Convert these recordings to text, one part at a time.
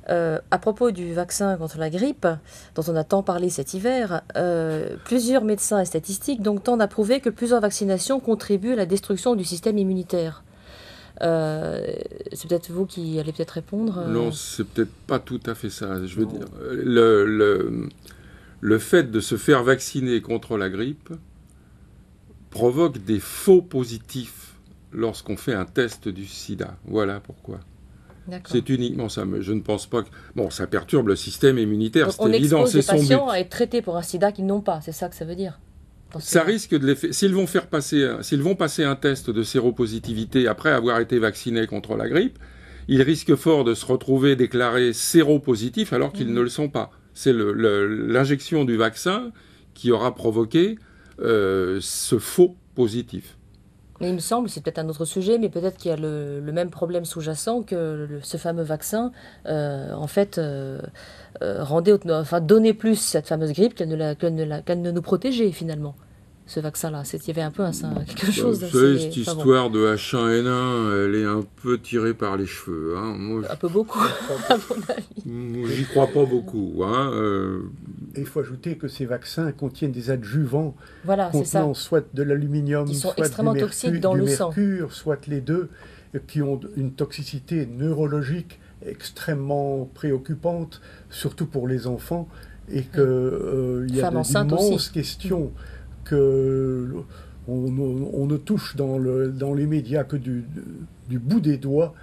À propos du vaccin contre la grippe, dont on a tant parlé cet hiver, plusieurs médecins et statistiques donc, tendent à prouver que plusieurs vaccinations contribuent à la destruction du système immunitaire. C'est peut-être vous qui allez peut-être répondre. Non, c'est peut-être pas tout à fait ça. Je veux dire, le fait de se faire vacciner contre la grippe provoque des faux positifs lorsqu'on fait un test du sida. Voilà pourquoi. C'est uniquement ça, mais je ne pense pas que... Bon, ça perturbe le système immunitaire, c'est évident, c'est son but. On expose les patients à être traités pour un sida qu'ils n'ont pas, c'est ça que ça veut dire? Ça risque de les faire... S'ils vont passer un test de séropositivité après avoir été vaccinés contre la grippe, ils risquent fort de se retrouver déclarés séropositifs alors qu'ils ne le sont pas. C'est l'injection du vaccin qui aura provoqué ce faux positif. Mais il me semble, c'est peut-être un autre sujet, mais peut-être qu'il y a le même problème sous-jacent que ce fameux vaccin, en fait, donnait plus cette fameuse grippe qu'elle ne nous protégeait finalement. Ce vaccin-là, il y avait un peu quelque chose d'assez... Cette histoire de H1N1, elle est un peu tirée par les cheveux. Hein. Moi, un peu beaucoup, à mon avis. J'y crois pas beaucoup. Hein. Il faut ajouter que ces vaccins contiennent des adjuvants contenant soit de l'aluminium, soit extrêmement toxiques dans le mercure, soit les deux, qui ont une toxicité neurologique extrêmement préoccupante, surtout pour les enfants, et qu'il y a d'immenses questions qu'on ne touche dans les médias que du bout des doigts,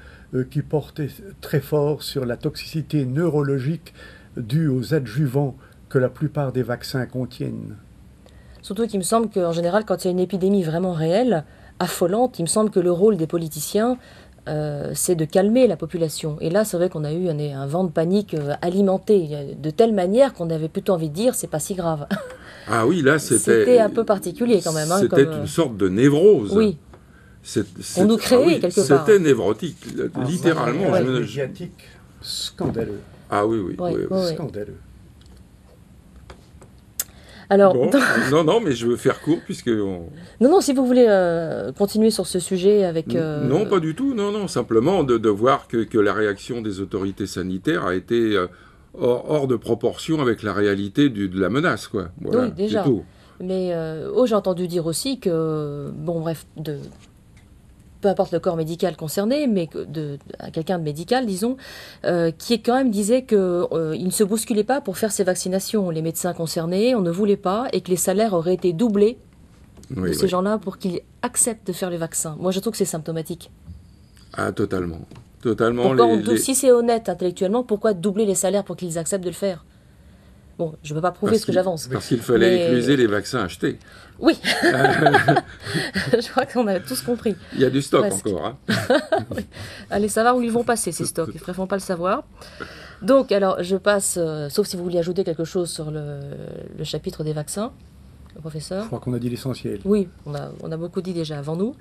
qui portaient très fort sur la toxicité neurologique due aux adjuvants que la plupart des vaccins contiennent. Surtout qu'il me semble qu'en général, quand il y a une épidémie vraiment réelle, affolante, il me semble que le rôle des politiciens, c'est de calmer la population. Et là, c'est vrai qu'on a eu un vent de panique alimenté de telle manière qu'on avait plutôt envie de dire c'est pas si grave. Ah oui, là, c'était un peu particulier quand même. C'était une sorte de névrose. Oui. On nous créait quelque part. C'était névrotique, littéralement. Médiatique scandaleux. Ah oui. Scandaleux. Alors, bon, non, mais je veux faire court puisque... Non, si vous voulez continuer sur ce sujet avec... Non, pas du tout, non, simplement de voir que la réaction des autorités sanitaires a été hors de proportion avec la réalité de la menace, quoi. Voilà, oui, déjà. Tout. Mais j'ai entendu dire aussi que, bon bref, peu importe le corps médical concerné, mais quelqu'un de médical, disons, qui quand même disait qu'il ne se bousculait pas pour faire ces vaccinations. Les médecins concernés, on ne voulait pas, et que les salaires auraient été doublés de ces gens-là pour qu'ils acceptent de faire les vaccins. Moi, je trouve que c'est symptomatique. Ah, totalement. Si c'est honnête intellectuellement, pourquoi doubler les salaires pour qu'ils acceptent de le faire? Bon, je ne peux pas prouver ce que j'avance. Parce qu'il fallait écluser les vaccins achetés. Oui. Je crois qu'on a tous compris. Il y a du stock encore. Hein. Oui. Allez savoir où ils vont passer, ces stocks. Ils ne préfèrent pas le savoir. Donc, alors, je passe, sauf si vous vouliez ajouter quelque chose sur le chapitre des vaccins, le professeur. Je crois qu'on a dit l'essentiel. Oui, on a beaucoup dit déjà avant nous.